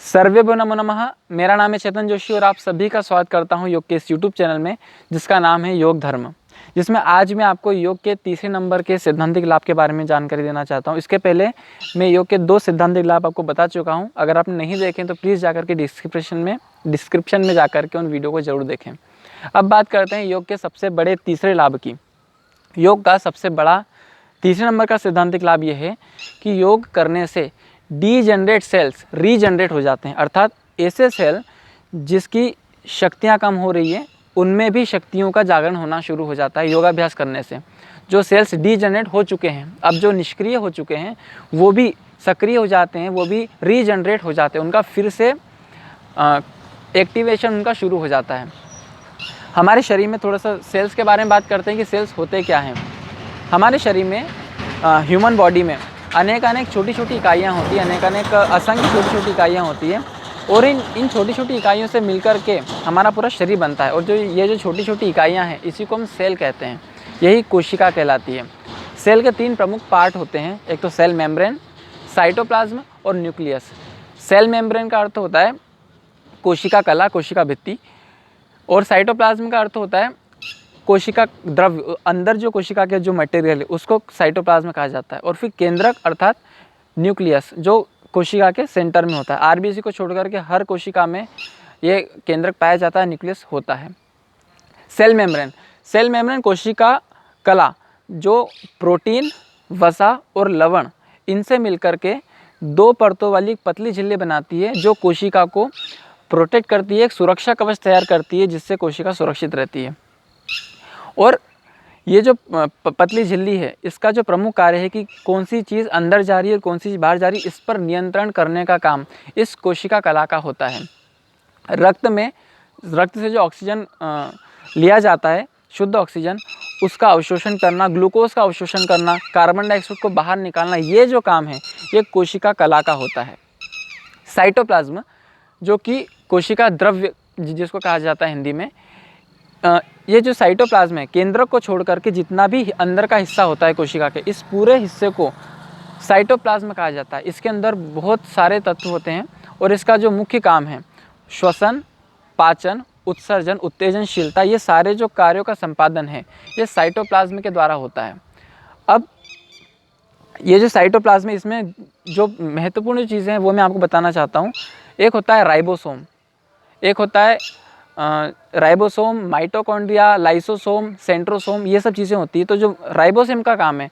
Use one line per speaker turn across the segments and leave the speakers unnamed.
सर्वेभ्यो नमो नमः। मेरा नाम है चेतन जोशी और आप सभी का स्वागत करता हूं योग के इस यूट्यूब चैनल में जिसका नाम है योग धर्म, जिसमें आज मैं आपको योग के तीसरे नंबर के सैद्धांतिक लाभ के बारे में जानकारी देना चाहता हूं। इसके पहले मैं योग के 2 सैद्धांतिक लाभ आपको बता चुका हूं। अगर आपने नहीं देखे तो प्लीज़ जाकर के डिस्क्रिप्शन में जाकर के उन वीडियो को ज़रूर देखें। अब बात करते हैं योग के सबसे बड़े तीसरे लाभ की। योग का सबसे बड़ा तीसरे नंबर का सैद्धांतिक लाभ यह है कि योग करने से डीजनरेट सेल्स रीजनरेट हो जाते हैं, अर्थात ऐसे सेल जिसकी शक्तियाँ कम हो रही है उनमें भी शक्तियों का जागरण होना शुरू हो जाता है योगाभ्यास करने से। जो सेल्स डीजनरेट हो चुके हैं, अब जो निष्क्रिय हो चुके हैं वो भी सक्रिय हो जाते हैं, वो भी रीजनरेट हो जाते हैं, उनका फिर से एक्टिवेशन उनका शुरू हो जाता है। हमारे शरीर में थोड़ा सा सेल्स के बारे में बात करते हैं कि सेल्स होते क्या हैं। हमारे शरीर में ह्यूमन बॉडी में अनेक छोटी छोटी इकाइयाँ होती हैं, अनेक असंख्य छोटी छोटी इकाइयाँ होती हैं और इन छोटी छोटी इकाइयों से मिलकर के हमारा पूरा शरीर बनता है। और जो छोटी छोटी इकाइयाँ हैं इसी को हम सेल कहते हैं, यही कोशिका कहलाती है। सेल के 3 प्रमुख पार्ट होते हैं, एक तो सेल मेम्ब्रेन, साइटोप्लाज्म और न्यूक्लियस। सेल मेम्ब्रेन का अर्थ होता है कोशिका कला, कोशिका भित्ति, और साइटोप्लाज्म का अर्थ होता है कोशिका द्रव्य, अंदर जो कोशिका के जो मटेरियल है उसको साइटोप्लाज्म कहा जाता है। और फिर केंद्रक अर्थात न्यूक्लियस जो कोशिका के सेंटर में होता है। आरबीसी को छोड़कर के हर कोशिका में ये केंद्रक पाया जाता है, न्यूक्लियस होता है। सेल मेम्ब्रेन कोशिका कला जो प्रोटीन, वसा और लवण इनसे मिलकर के 2 परतों वाली पतली झिल्ली बनाती है जो कोशिका को प्रोटेक्ट करती है, एक सुरक्षा कवच तैयार करती है जिससे कोशिका सुरक्षित रहती है। और ये जो पतली झिल्ली है इसका जो प्रमुख कार्य है कि कौन सी चीज़ अंदर जा रही है और कौन सी चीज़ बाहर जा रही है, इस पर नियंत्रण करने का काम इस कोशिका कला का होता है। रक्त से जो ऑक्सीजन लिया जाता है, शुद्ध ऑक्सीजन, उसका अवशोषण करना, ग्लूकोज का अवशोषण करना, कार्बन डाइऑक्साइड को बाहर निकालना, ये जो काम है ये कोशिका कला का होता है। साइटोप्लाज्म जो कि कोशिका द्रव्य जिसको कहा जाता है हिंदी में, ये जो साइटोप्लाज्म है केंद्रक को छोड़ करके जितना भी अंदर का हिस्सा होता है कोशिका के, इस पूरे हिस्से को साइटोप्लाज्म कहा जाता है। इसके अंदर बहुत सारे तत्व होते हैं और इसका जो मुख्य काम है श्वसन, पाचन, उत्सर्जन, उत्तेजनशीलता, ये सारे जो कार्यों का संपादन है ये साइटोप्लाज्म के द्वारा होता है। अब ये जो साइटोप्लाज्म है इसमें जो महत्वपूर्ण चीज़ें हैं वो मैं आपको बताना चाहता हूँ। एक होता है राइबोसोम, एक होता है राइबोसोम, माइटोकॉन्ड्रिया, लाइसोसोम, सेंट्रोसोम, ये सब चीज़ें होती है। तो जो राइबोसोम का काम है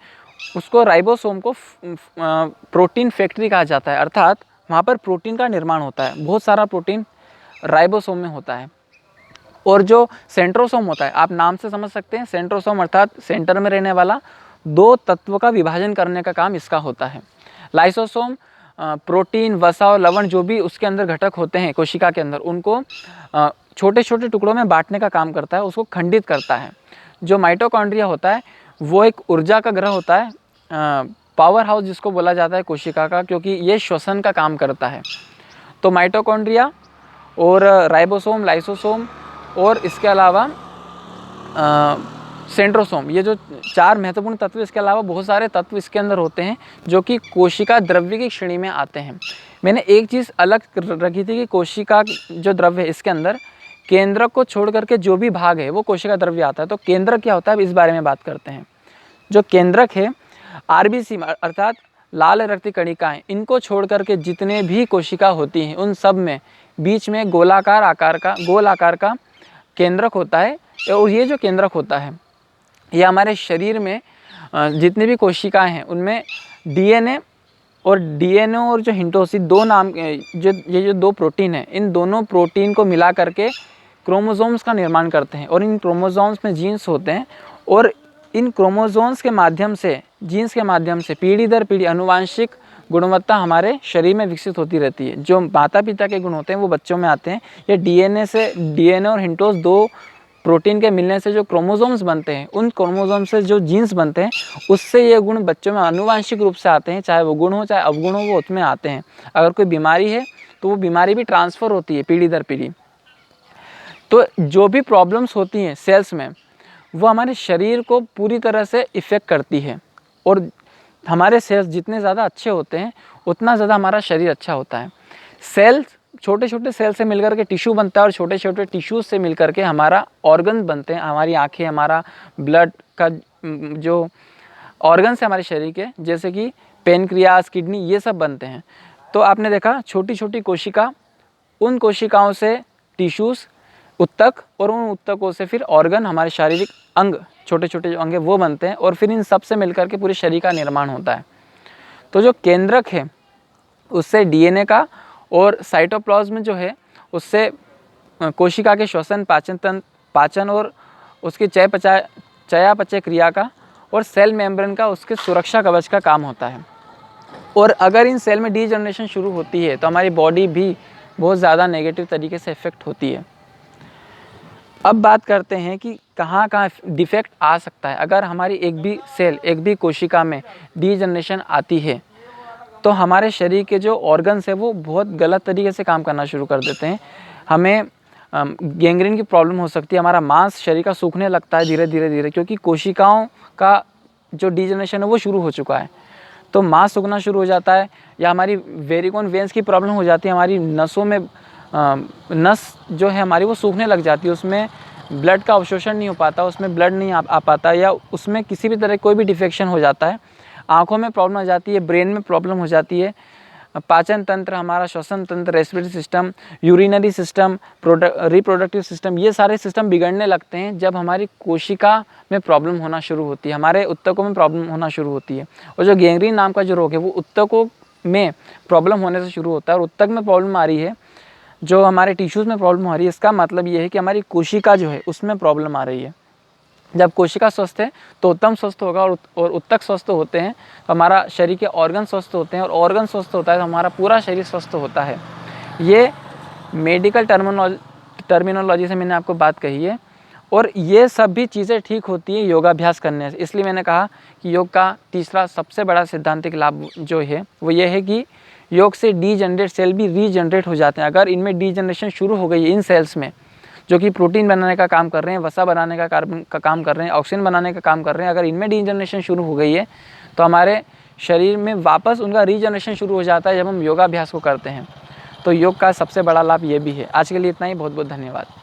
उसको राइबोसोम को प्रोटीन फैक्ट्री कहा जाता है, अर्थात वहाँ पर प्रोटीन का निर्माण होता है, बहुत सारा प्रोटीन राइबोसोम में होता है। और जो सेंट्रोसोम होता है, आप नाम से समझ सकते हैं, सेंट्रोसोम अर्थात सेंटर में रहने वाला 2 तत्वों का विभाजन करने का काम इसका होता है। लाइसोसोम प्रोटीन, वसा और लवण जो भी उसके अंदर घटक होते हैं कोशिका के अंदर उनको छोटे छोटे टुकड़ों में बांटने का काम करता है, उसको खंडित करता है। जो माइटोकॉन्ड्रिया होता है वो एक ऊर्जा का ग्रह होता है, पावर हाउस जिसको बोला जाता है कोशिका का, क्योंकि ये श्वसन का काम करता है। तो माइटोकॉन्ड्रिया और राइबोसोम, लाइसोसोम और इसके अलावा सेंट्रोसोम, ये जो 4 महत्वपूर्ण तत्व, इसके अलावा बहुत सारे तत्व इसके अंदर होते हैं जो कि कोशिका द्रव्य की श्रेणी में आते हैं। मैंने एक चीज़ अलग रखी थी कि कोशिका जो द्रव्य है इसके अंदर केंद्रक को छोड़ करके जो भी भाग है वो कोशिका द्रव्य आता है। तो केंद्रक क्या होता है, अब इस बारे में बात करते हैं। जो केंद्रक है आरबीसी अर्थात लाल रक्त कणिकाएं, इनको छोड़ करके जितने भी कोशिका होती हैं उन सब में बीच में गोल आकार का केंद्रक होता है। और ये जो केंद्रक होता है ये हमारे शरीर में जितनी भी कोशिकाएं हैं उनमें डीएनए और जो हिंटोसिस 2 नाम जो 2 प्रोटीन हैं, इन दोनों प्रोटीन को मिला करके क्रोमोसोम्स का निर्माण करते हैं। और इन क्रोमोसोम्स में जीन्स होते हैं और इन क्रोमोसोम्स के माध्यम से, जीन्स के माध्यम से पीढ़ी दर पीढ़ी आनुवांशिक गुणवत्ता हमारे शरीर में विकसित होती रहती है। जो माता पिता के गुण होते हैं वो बच्चों में आते हैं। ये डीएनए और हिंटोस 2 प्रोटीन के मिलने से जो क्रोमोसोम्स बनते हैं, उन क्रोमोसोम से जो जीन्स बनते हैं उससे ये गुण बच्चों में आनुवांशिक रूप से आते हैं, चाहे वो गुण हो चाहे अवगुण हो, वो उसमें आते हैं। अगर कोई बीमारी है तो वो बीमारी भी ट्रांसफ़र होती है पीढ़ी दर पीढ़ी। तो जो भी प्रॉब्लम्स होती हैं सेल्स में वो हमारे शरीर को पूरी तरह से इफ़ेक्ट करती है। और हमारे सेल्स जितने ज़्यादा अच्छे होते हैं उतना ज़्यादा हमारा शरीर अच्छा होता है। सेल्स छोटे छोटे सेल से मिलकर के टिश्यू बनता है और छोटे छोटे टिश्यूज से मिलकर के हमारा ऑर्गन बनते हैं। हमारी आँखें, हमारा ब्लड का जो ऑर्गन्स है हमारे शरीर के, जैसे कि पेनक्रियास, किडनी, ये सब बनते हैं। तो आपने देखा छोटी छोटी कोशिका, उन कोशिकाओं से टिश्यूज़, उत्तक, और उन उत्तकों से फिर ऑर्गन, हमारे शारीरिक अंग, छोटे छोटे जो अंग है वो बनते हैं, और फिर इन सब से मिलकर के पूरे शरीर का निर्माण होता है। तो जो केंद्रक है उससे डीएनए का, और साइटोप्लाज्म जो है उससे कोशिका के श्वसन, पाचन और उसकी चयापचय क्रिया का, और सेल मेम्ब्रेन का, उसके सुरक्षा कवच का काम होता है। और अगर इन सेल में डीजनरेशन शुरू होती है तो हमारी बॉडी भी बहुत ज़्यादा नेगेटिव तरीके से इफेक्ट होती है। अब बात करते हैं कि कहाँ कहाँ डिफेक्ट आ सकता है। अगर हमारी एक भी सेल, एक भी कोशिका में डीजनरेशन आती है तो हमारे शरीर के जो ऑर्गन्स है वो बहुत गलत तरीके से काम करना शुरू कर देते हैं। हमें गैंग्रीन की प्रॉब्लम हो सकती है, हमारा मांस शरीर का सूखने लगता है धीरे धीरे, क्योंकि कोशिकाओं का जो डीजनरेशन है वो शुरू हो चुका है। तो मांस सूखना शुरू हो जाता है, या हमारी वेरिकोन वेन्स की प्रॉब्लम हो जाती है, हमारी नसों में नस जो है हमारी वो सूखने लग जाती है, उसमें ब्लड का अवशोषण नहीं हो पाता, उसमें ब्लड नहीं आ पाता, या उसमें किसी भी तरह कोई भी डिफेक्शन हो जाता है। आँखों में प्रॉब्लम आ जाती है, ब्रेन में प्रॉब्लम हो जाती है, पाचन तंत्र, हमारा श्वसन तंत्र, respiratory system, urinary system, reproductive system, ये सारे सिस्टम बिगड़ने लगते हैं जब हमारी कोशिका में प्रॉब्लम होना शुरू होती है, हमारे उत्तकों में प्रॉब्लम होना शुरू होती है। और जो गैंग्रीन नाम का जो रोग है वो उत्तकों में प्रॉब्लम होने से शुरू होता है, और उत्तक में प्रॉब्लम आ रही है, जो हमारे टिश्यूज़ में प्रॉब्लम आ रही है, इसका मतलब ये है कि हमारी कोशिका जो है उसमें प्रॉब्लम आ रही है। जब कोशिका स्वस्थ है तो उत्तम स्वस्थ होगा, और उत्तक स्वस्थ होते हैं तो हमारा शरीर के ऑर्गन स्वस्थ होते हैं, और ऑर्गन स्वस्थ होता है तो हमारा पूरा शरीर स्वस्थ होता है। ये मेडिकल टर्मिनोलॉजी से मैंने आपको बात कही है, और ये सब भी चीज़ें ठीक होती हैं योगाभ्यास करने से। इसलिए मैंने कहा कि योग का तीसरा सबसे बड़ा सिद्धांतिक लाभ जो है वो ये है कि योग से डीजनरेट सेल भी रीजनरेट हो जाते हैं। अगर इनमें डीजनरेशन शुरू हो गई है इन सेल्स में, जो कि प्रोटीन बनाने का काम कर रहे हैं, वसा बनाने का कार्बन का काम कर रहे हैं, ऑक्सीजन बनाने का काम कर रहे हैं, अगर इनमें डीजनरेशन शुरू हो गई है तो हमारे शरीर में वापस उनका रीजनरेशन शुरू हो जाता है जब हम योगाभ्यास को करते हैं। तो योग का सबसे बड़ा लाभ ये भी है। आज के लिए इतना ही, बहुत बहुत धन्यवाद।